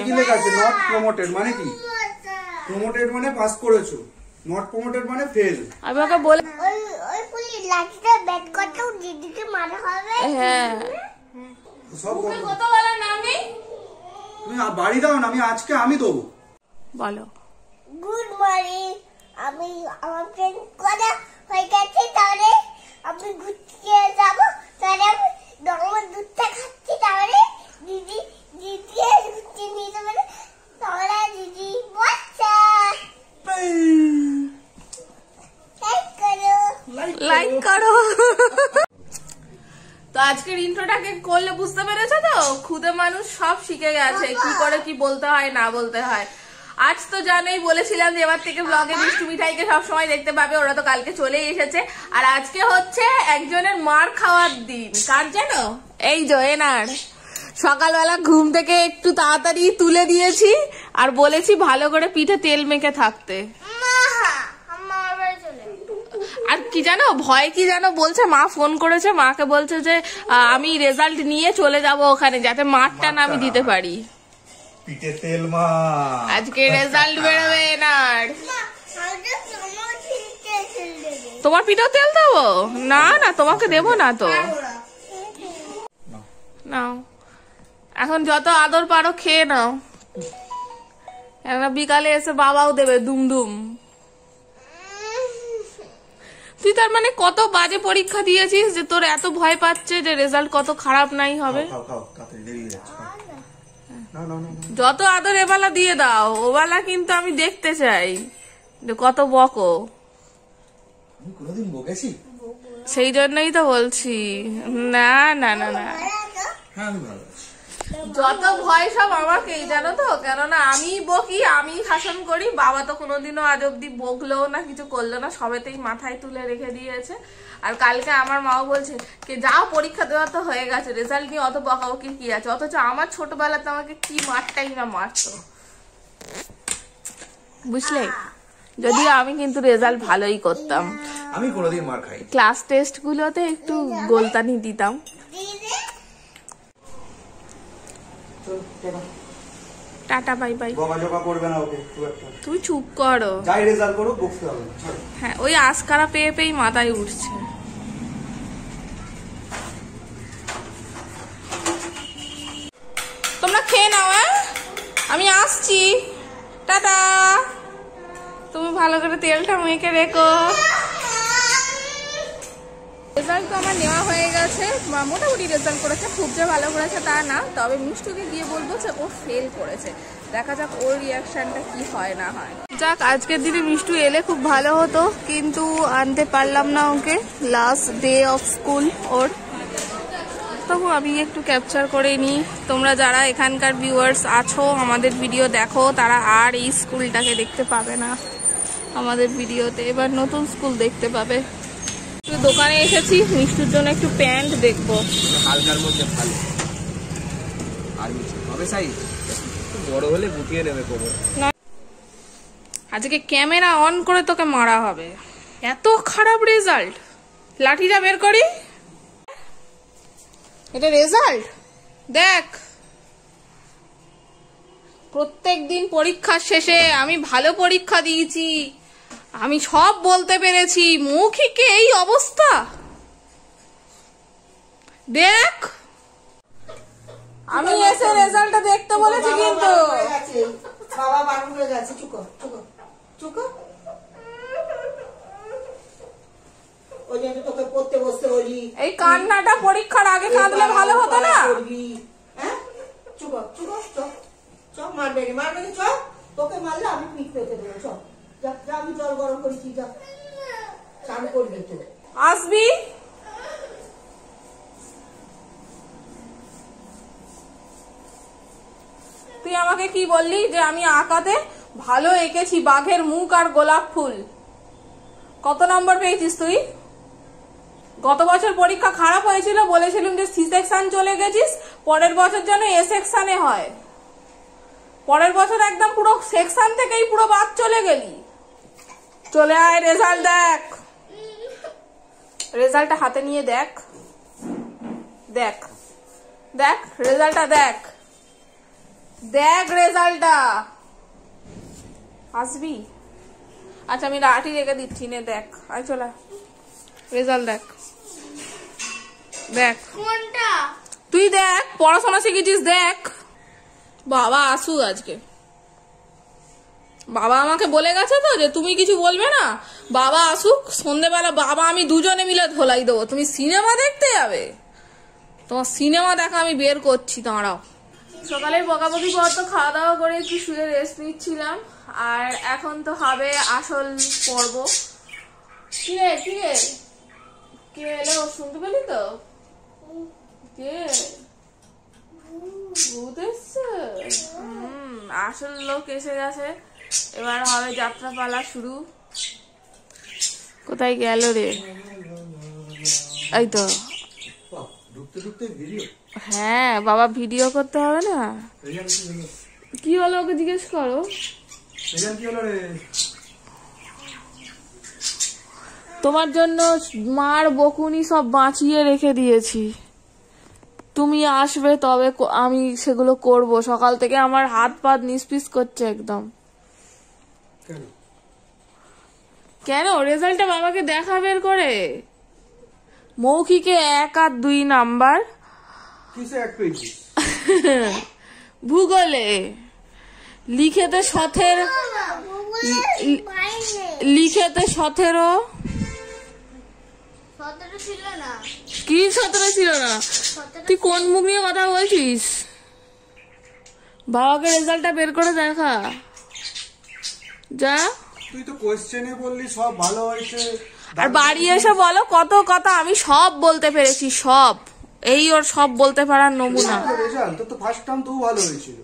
কি লেখা আছে? নট প্রমোটেড মানে কি? প্রমোটেড মানে পাস করেছো, নট প্রমোটেড মানে ফেল। আমি ওকে বলে ওই পুলিশ লাঠিটা ব্যাট করতেও দিদিকে মারা হবে। হ্যাঁ সব কত বলার নাম নেই। তুমি বাড়ি দাও না, আমি দেবো। বলো গুড মর্নিং। আমি আমার ফ্রেন্ড কথা হয়ে গেছে, তাহলে আমি ঘুরতে যাবো, তাহলে আমি গরমের দুধটা খাচ্ছি, তাহলে দিদি ঘুরতে নিয়ে যাবে, তাহলে দিদি বাচ্চা লাইক করো। তো আজকের ইন্ট্রোটাকে করলে বুঝতে পেরেছো তো, খুদে মানুষ সব শিখে গেছে কি করে কি বলতে হয় না বলতে হয়। আজ তো জানোই, বলেছিলাম যে এবার থেকে ব্লগে মিষ্টু মিঠাইকে সবসময় দেখতে পাবে, ওরা তো কালকে চলেই এসেছে। আর আজকে হচ্ছে একজনের মার খাওয়ার দিন। কার জানো? এই যে এনার। সকালবেলা ঘুম থেকে একটু তাড়াতাড়ি তুলে দিয়েছি আর বলেছি ভালো করে পিঠে তেল মেখে থাকতে। আর কি জানো ভয় কি জানো বলছে, মা ফোন করেছে, মাকে বলছে যে আমি রেজাল্ট নিয়ে চলে যাব ওখানে, যাতে মারটা না আমি দিতে পারি। পিঠে তেল মা, আজকে রেজাল্ট বেরোবে এনার। তোমার পিঠেও তেল দেবো? না না তোমাকে দেবো না তো। নাও এখন যত আদর পারো খেয়ে নাও, বিকালে এসে বাবাও দেবে দুমদুম। তুই তার মানে কত বাজে পরীক্ষা দিয়েছিস যে তোর এত ভয় পাচ্ছে যে রেজাল্ট কত খারাপ নাই হবে। যত আদর এবেলা দিয়ে দাও, ওবেলা কিন্তু আমি দেখতে চাই যে কত বকো। সেই জন্যই তো বলছি। না না না না, যত ভয় সব আমাকেই, জানো তো, কেননা আমি বকি, আমি শাসন করি। বাবা তো কোনোদিনও আজ অব্দি বকলেও না, কিছু করলো না, সবেতেই মাথায় তুলে রেখে দিয়েছে। আর কালকে আমার মাও বলছে যে যাও পরীক্ষা দেওয়া তো হয়ে গেছে, রেজাল্ট নিয়ে অত বকাবকি কি আছে। অথচ আমার ছোটবেলাতে আমাকে কি মারটাই না মারতো, বুঝলে। যদিও আমি কিন্তু রেজাল্ট ভালোই করতাম, আমি কোনোদিন মার খাই। ক্লাস টেস্ট গুলোতে একটু গোলতানি দিতাম। Tata bye bye. বকাঝকা করবে না ওকে খুব একটা। তুই চুপ করো, যাই রেজাল্ট করো বকতে হবে। হ্যাঁ ওই আজকারা পেয়ে পেয়ে মাথায় উঠছে। তোমরা খেয়ে নাও, আমি আসছি, টাটা। তুমি ভালো করে তেলটা মেখে রেখো। রেজাল্ট তো আমার নেওয়া হয়ে গেছে, মোটামুটি রেজাল্ট করেছে, খুব যে ভালো করেছে তা না। তবে মিষ্টুকে গিয়ে বলবো যে ও ফেল করেছে, দেখা যাক ওর রিয়াকশনটা কি হয় না হয়। যাক আজকের দিনে মিষ্টু এলে খুব ভালো হতো, কিন্তু আনতে পারলাম না ওকে। লাস্ট ডে অফ স্কুল ওর, তবু আমি একটু ক্যাপচার করে নিই। তোমরা যারা এখানকার ভিউয়ার্স আছো, আমাদের ভিডিও দেখো, তারা আর এই স্কুলটাকে দেখতে পাবে না আমাদের ভিডিওতে, এবার নতুন স্কুল দেখতে পাবে। দোকানে এসেছি মিষ্টুর জন্য একটু প্যান্ট দেখবো, হালকার মধ্যে ভালো আর হবে সাইজ বড় হলে গুটিয়ে নেবে কোমর। আজকে ক্যামেরা অন করে তোকে মারা হবে, এত খারাপ রেজাল্ট। লাঠিটা বের করি, এটা রেজাল্ট দেখ। প্রত্যেক দিন পরীক্ষার শেষে আমি ভালো পরীক্ষা দিয়েছি, আমি সব বলতে পেরেছি, মৌখিকে এই অবস্থা দেখ। আমি এসে রেজাল্টটা দেখতে বলেছি, কিন্তু বাবা বারণ হয়ে গেছে। চুকো চুকো চুকো, ওই জন্য তোকে পড়তে বসতে বলি। এই কান্নাটা পরীক্ষার আগে কাঁদলে ভালো হতো না? হ্যাঁ চুকো চুকো, চ মারবে মারবে, চ তোকে মারলে আমি পিঠ পেতে দেবো। চ যা, আমি জল গরম করেছি, যা চান করবি তো। আসবি তুই আমাকে কি বললি যে আমি আঁকাতে ভালো এঁকেছি, বাঘের মুখ আর গোলাপ ফুল। কত নম্বর পেয়েছিস তুই? গত বছর পরীক্ষা খারাপ হয়েছিল, বলেছিলাম যে সি সেকশন চলে গেছিস, পরের বছর যেন এ সেকশনে হয়। পরের বছর একদম পুরো সেকশন থেকেই পুরো বাদ চলে গেলি। চলে আয়, রেজাল্ট দেখ, রেজাল্টটা হাতে নিয়ে দেখ, দেখ দেখ রেজাল্টটা দেখ, দেখ রেজাল্টটা আসবি। আচ্ছা আমি লাঠি রেখে দিচ্ছি, নে দেখ। আয় চলা, রেজাল্ট দেখ। দেখ কোনটা? তুই দেখ, পড়াশোনা শিখেছিস, দেখ। বাবা আসুক আজকে। বাবা আমাকে বলে গেছে তো যে তুমি কিছু বলবে না, বাবা আসুক সন্ধ্যেবেলা, বাবা আমি দুজনে মিলে ধোলাই দেবো। তুমি সিনেমা দেখতে যাবে? তোমার সিনেমা দেখা আমি বের করছি, দাঁড়াও। সকালে বকাবকি পর তো খাওয়া দাওয়া করে একটু শুয়ে রেস্ট নিচ্ছিলাম, আর এখন তো হবে আসল পর্ব। কে কে কে এলো শুনতে পেলি তো? কে? ভূত এসছে। আসল লোক এসে গেছে, এবার হবে যাত্রাপালা শুরু। কোথায় গেল রে? এই তো। ঢুকতে ঢুকতে ভিডিও। হ্যাঁ বাবা, ভিডিও করতে হবে না? কি হলো ওকে জিজ্ঞেস করো। কি হলো রে? তোমার জন্য মার বকুনি সব বাঁচিয়ে রেখে দিয়েছি, তুমি আসবে তবে আমি সেগুলো করব। সকাল থেকে আমার হাত পা নিস্পিস করছে একদম। কেন? রেজাল্টটা বাবাকে দেখা বের করে। মৌখিকে 1 আর 2 নাম্বার, কিসে 1 পেয়েছিস? ভূগোলে লিখেতে 17, লিখেতে 17 ছিল না। কি 17 ছিল না? তুই কোন মুখ নিয়ে কথা বলছিস? বাবাকে রেজাল্টটা বের করে দেখা যা। তুই তো কোশ্চেনে বললি সব ভালো হয়েছে, আর বাড়ি এসে বলো কত কথা। আমি সব বলতে পেরেছি, সব। এই ওর সব বলতে পারার নমুনা। রেজাল্ট তো ফার্স্ট টার্ম তো ভালো হয়েছিল।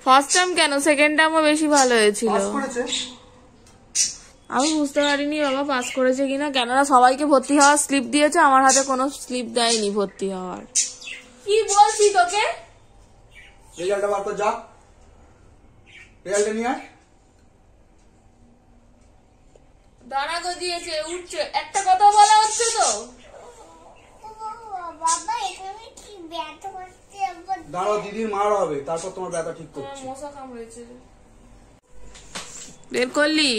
ফার্স্ট টাইম কেন, সেকেন্ড টাইমও বেশি ভালো হয়েছিল। পাস করেছে? আমি বুঝতে পারিনি বাবা পাস করেছে কিনা, কেননা সবাইকে ভর্তি হওয়ার স্লিপ দিয়েছে, আমার হাতে কোনো স্লিপ দেয়নি ভর্তি হওয়ার। কি বলছি তোকে? রেজাল্টটা বার কর যা, রেজাল্টটা নিয়ে আয়। দাঁড়া গজিয়েছে, উঠছে, একটা কথা বলা হচ্ছে তো। বাবা এখানে কি ব্যথা করছে? দাঁড়াও, দিদির মার হবে, তারপর তোমার ব্যথা ঠিক করছি। মশা কামড়েছে। বের করলি?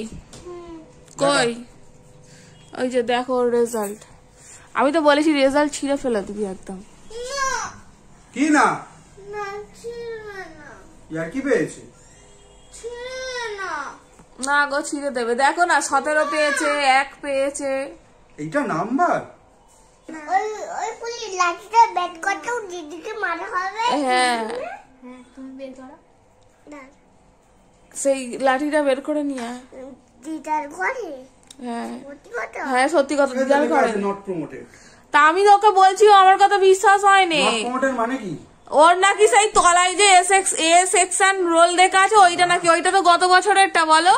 কই? ওই যে দেখো রেজাল্ট। আমি তো বলেছি রেজাল্ট ছিঁড়ে ফেলে দিবি একদম। কি না? না ছিল না, ইয়ার কি পেয়েছে? ছিল না। না গো, ছিঁড়ে দেবে। দেখো না, 17 পেয়েছে, 1 পেয়েছে। এইটা নাম্বার? ওই ওই পুলিশ লাঠিটা ব্যাট করতেও দিদিকে মারা হবে। হ্যাঁ, তুমি বের করো না, সেই লাঠিটা বের করে নিয়ে আয়। দিদার ঘরে হ্যাঁ সত্যি কথা। হ্যাঁ, সত্যি কথা, দিদার ঘরে। Not promoted. তা আমি তোকে বলছি, আমার কথা বিশ্বাস হয়নি। নট প্রমোটেড মানে কি? ওর নাকি সেই তলায় যে এ সেকশন রোল লেখা আছে, ওইটা নাকি, ওইটা তো গত বছরেরটা। বলো,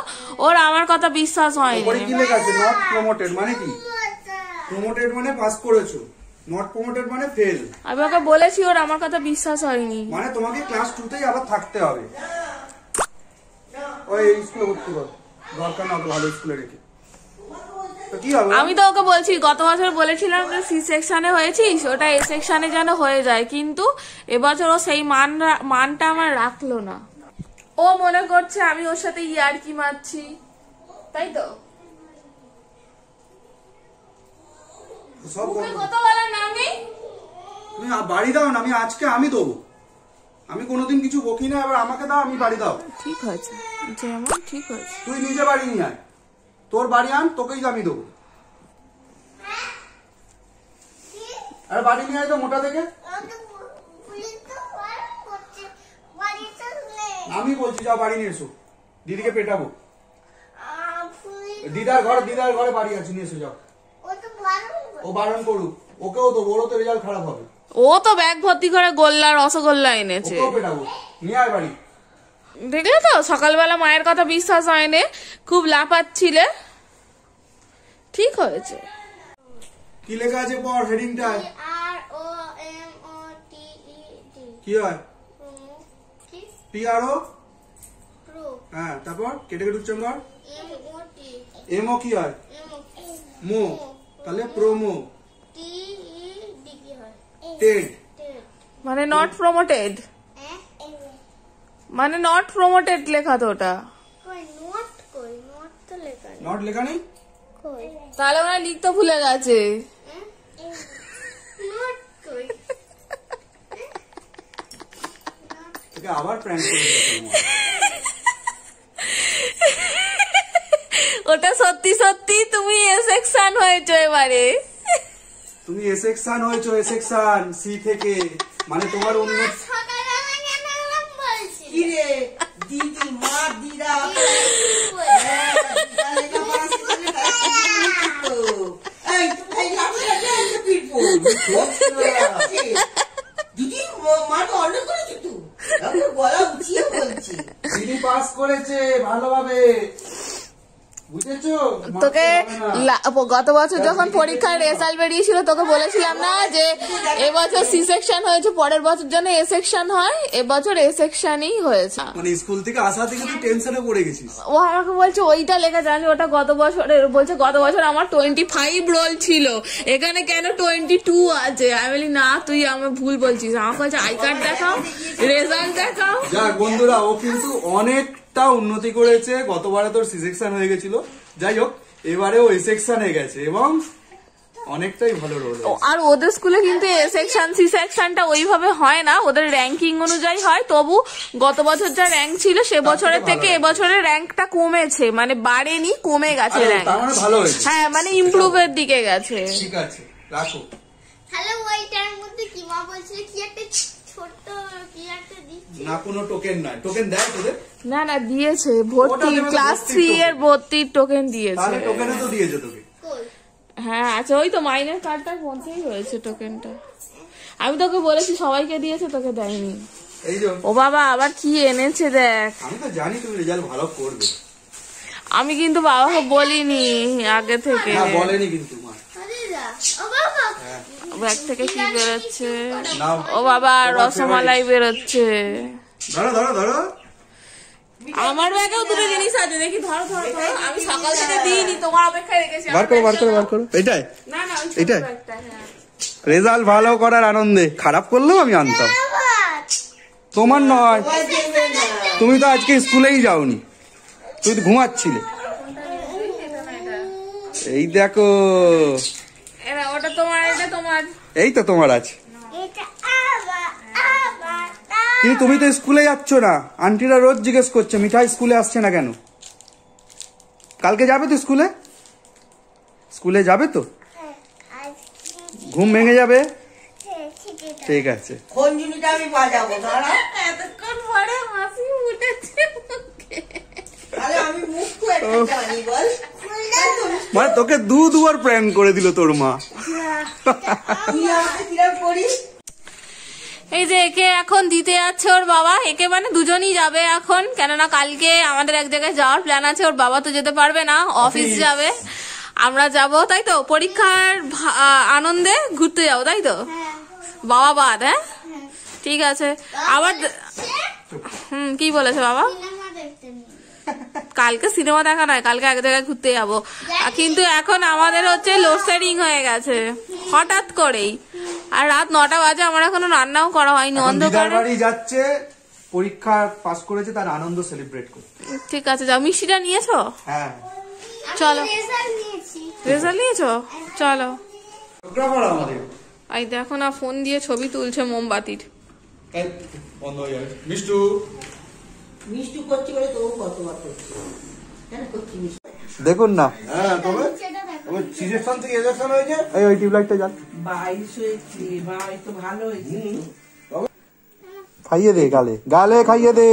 ওর আমার কথা বিশ্বাস হয়নি। ওপরে কি লেখা আছে? নট প্রমোটেড মানে কি? প্রমোটেড মানে পাস করেছো, নট প্রমোটেড মানে ফেল। আমি ওকে বলেছি, ওর আমার কথা বিশ্বাস হয়নি। মানে তোমাকে ক্লাস 2 তেই আবার থাকতে হবে। ওই স্কুলে ভর্তি কর, দরকার না ভালো স্কুলে রেখে। তো কি হবে? আমি তো ওকে বলছি, গত বছর বলেছিলাম যে সি সেকশনে হয়েছিস, ওটা এ সেকশনে যেন হয়ে যায়, কিন্তু এবছর ও সেই মানটা আমার রাখলো না। ও মনে করছে আমি ওর সাথে ইয়ার্কি মারছি, তাই তো। সব মুখে কথা বলার নাম নেই। তুমি বাড়ি দাও না, আমি আজকে আমি দেবো। আমি কোনোদিন কিছু বকি না, এবার আমাকে দাও, আমি বাড়ি দাও। ঠিক হয়েছে, যেমন ঠিক হয়েছে। তুই নিজে বাড়ি নিয়ে আয়, তোর বাড়ি আন, তোকেই আমি দেবো। আরে বাড়ি নিয়ে আয় তো মোটা থেকে। আমি বলছি যাও বাড়ি নিয়ে এসো, দিদিকে পেটাবো। দিদার ঘরে বাড়ি আছে, নিয়ে এসো যাও। ও বারণ করুক, ওকেও তো, ওরও তো রেজাল্ট খারাপ হবে। ও তো ব্যাগ ভর্তি করে গোল্লা রসগোল্লা এনেছে। ওকেও পেটাবো, নিয়ে আয় বাড়ি। দেখলে তো, সকালবেলা মায়ের কথা বিশ্বাস হয়নি, খুব লাফাচ্ছিলে। ঠিক হয়েছে। কি লেখা আছে পর হেডিংটা? কি হয়? PRO। হ্যাঁ, তারপর কেটে কেটে উচ্চারণ কর। এমও কি হয়? মো, তাহলে প্রোমো টেড মানে নট প্রমোটেড। মানে নট প্রমোটেড লেখা তো ওটা। নট লেখা নেই, তাহলে ওরা লিখতে ভুলে গেছে। তোকে আবার প্র্যাঙ্ক করে ওটা সত্যি সত্যি তুমি এ সেকশন হয়েছো এবারে। তুমি এ সেকশন হয়েছো, এ সেকশন সি থেকে, মানে তোমার অন্য কি রে দিদি মা দিদা দিদি মা তো অর্ডার করেছে তো, গলা উঠিয়ে বলছি দিদি পাস করেছে ভালোভাবে, বুঝেছো? তোকে গত বছর যখন পরীক্ষার রেজাল্ট বেরিয়েছিল তোকে বলেছিলাম না যে এবছর সি সেকশন হয়েছে, পরের বছর জন্য এ সেকশন হয়, এবছর এ সেকশনই হয়েছে। মানে স্কুল থেকে আসা থেকে তুই টেনশনে পড়ে গেছিস। ও আমাকে বলছে ওইটা লেখা জানি, ওটা গত বছরের, বলছে গত বছর আমার 25 রোল ছিল, এখানে কেন 22 আছে। আমি বলি না তুই আমার ভুল বলছিস। আমাকে বলছে আই কার্ড দেখাও, রেজাল্ট দেখাও। যাক বন্ধুরা, ও কিন্তু অনেকটা উন্নতি করেছে। গতবারে তোর সি সেকশন হয়ে গেছিল, যাই হোক এবারে ও এ সেকশনে গেছে এবং অনেকটাই ভালো রোল। আর ওদের স্কুলে কিন্তু এ সেকশন সি সেকশনটা ওইভাবে হয় না, ওদের র্যাঙ্কিং অনুযায়ী হয়। তবু গত বছর যা র্যাঙ্ক ছিল সে বছরের থেকে এবছরের র্যাঙ্কটা কমেছে, মানে বাড়েনি, কমে গেছে র্যাঙ্ক। ভালো হয়েছে, হ্যাঁ মানে ইমপ্রুভের দিকে গেছে। ঠিক আছে রাখো। তাহলে ওইটার মধ্যে কি মা বলছিল কি একটা ছোট কি একটা দিচ্ছি না কোনো টোকেন নাই, টোকেন দেয় তোদের? না না দিয়েছে ভর্তি, ক্লাস 3 এর ভর্তির টোকেন দিয়েছে। তাহলে টোকেনও তো দিয়েছে তোকে। হ্যাঁ আচ্ছা, ওই তো মাইনের কার্ডটার মধ্যেই হয়েছে টোকেনটা। আমি তোকে বলেছি সবাইকে দিয়েছে, তোকে দেয়নি। এই যে ও বাবা আবার কি এনেছে দেখ। আমি তো জানি তুমি রেজাল্ট ভালো করবে। আমি কিন্তু বাবাকে বলিনি আগে থেকে। না বলেনি কিন্তু মা। ও বাবা ব্যাগ থেকে কি বেরোচ্ছে? নাও। ও বাবা রসমালাই বেরোচ্ছে। ধরো ধরো ধরো। আমার ব্যাগেও দুটো জিনিস আছে, দেখি ধরো ধরো ধরো। আমি সকাল থেকে দিইনি, তোমার অপেক্ষায় রেখেছি। বার করো বার করো বার করো। এটাই না না ওই ছোট এটাই? ব্যাগটা, হ্যাঁ। রেজাল্ট ভালো করার আনন্দে খারাপ করলেও আমি আনতাম। তোমার নয়, তুমি তো আজকে স্কুলেই যাওনি, তুই তো ঘুমাচ্ছিলে। এই দেখো, ওটা তোমার, এটা তোমার। এই তো তোমার আছে। এটা আবার কিন্তু তুমি তো স্কুলে যাচ্ছ না। আন্টিরা রোজ জিজ্ঞেস করছে মিঠাই স্কুলে আসছে না কেন। কালকে যাবে তো স্কুলে? স্কুলে যাবে তো? ঘুম ভেঙে যাবে? ঠিক আছে। খঞ্জুনিটা আমি বাজাবো, দাঁড়া। এতক্ষণ পরে হাসি উঠেছে মুখে। তাহলে আমি মুখ তো একটা জানি বল। মানে তোকে দুবার প্র্যাঙ্ক করে দিল তোর মা। তুই আমাকে কিরম করিস? এই যে একে এখন দিতে যাচ্ছে ওর বাবা। একে মানে দুজনই যাবে এখন, কেননা কালকে আমাদের এক জায়গায় যাওয়ার প্ল্যান আছে। ওর বাবা তো যেতে পারবে না, অফিস যাবে, আমরা যাব, তাই তো? পরীক্ষার আনন্দে ঘুরতে যাবো, তাই তো? বাবা বাদ, হ্যাঁ ঠিক আছে। আবার কি বলেছে বাবা? কালকে সিনেমা দেখা নয়, কালকে এক জায়গায় ঘুরতে যাবো। কিন্তু এখন আমাদের হচ্ছে লোডশেডিং হয়ে গেছে হঠাৎ করেই, আর রাত 9টা বাজে, আমার এখনো রান্নাও করা হয়নি। অন্ধকারে বাড়ি যাচ্ছে, পরীক্ষা পাস করেছে, তার আনন্দ সেলিব্রেট করতে। ঠিক আছে যাও। মিষ্টিটা নিয়েছো? হ্যাঁ চলো। রেজাল্ট নিয়েছি। রেজাল্ট নিয়েছো? চলো। ফটোগ্রাফার আমাদের এই দেখো না, ফোন দিয়ে ছবি তুলছে মোমবাতির। বন্ধ হয়ে যাবে। মিষ্টু মিষ্টি করছি বলে তবু কতবার করছি, কেন করছি মিষ্টি? দেখুন না। হ্যাঁ তবে সিলেকশন থেকে ইলেকশন হয়েছে। এই ওই টিউবলাইটটা জ্বাল। 22 হয়েছে, ভাই তো ভালো হয়েছে। খাইয়ে দে, গালে গালে খাইয়ে দে।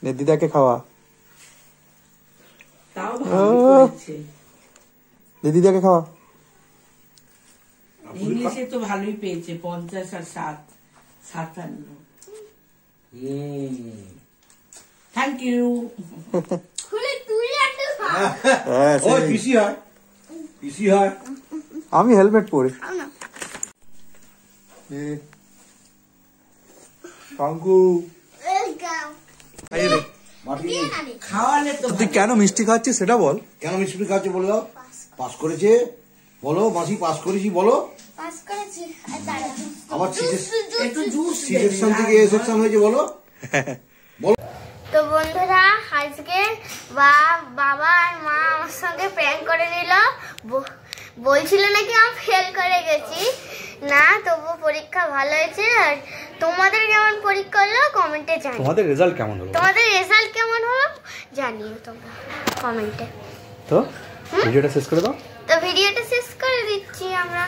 নে দিদাকে খাওয়া। তাও ভালো করেছে। দে দিদাকে খাওয়া। ইংলিশে তো ভালোই পেয়েছে, 50 আর 7, 57। Thank you. খুলে তুই একটা খা। ওই পিসি হয়, পিসি হয়। আমি হেলমেট পরে। কাঙ্কু এই গাও। খাইয়ে দে। দিয়ে না রে। খাওয়ালে তো তুই কেন মিষ্টি খাচ্ছিস সেটা বল। কেন মিষ্টি খাচ্ছে বলো? পাস করেছে বলো, মাসি পাস করেছি বলো। পাস করেছি আর দাঁড়া আবার একটু জুস সিলেকশন থেকে এ সেকশন হয়েছে বলো। তো বন্ধুরা আজকে বাবা আর মা আমার সঙ্গে প্র্যাঙ্ক করে নিল। বলছিল নাকি আমি ফেল করে গেছি, না তবু পরীক্ষা ভালো হয়েছে। আর তোমাদের কেমন পরীক্ষা হলো কমেন্টে জানিও। তোমাদের রেজাল্ট কেমন হলো? তোমাদের রেজাল্ট কেমন হলো জানিও তোমরা কমেন্টে। তো ভিডিওটা শেষ করে দাও। তো ভিডিওটা শেষ করে দিচ্ছি আমরা।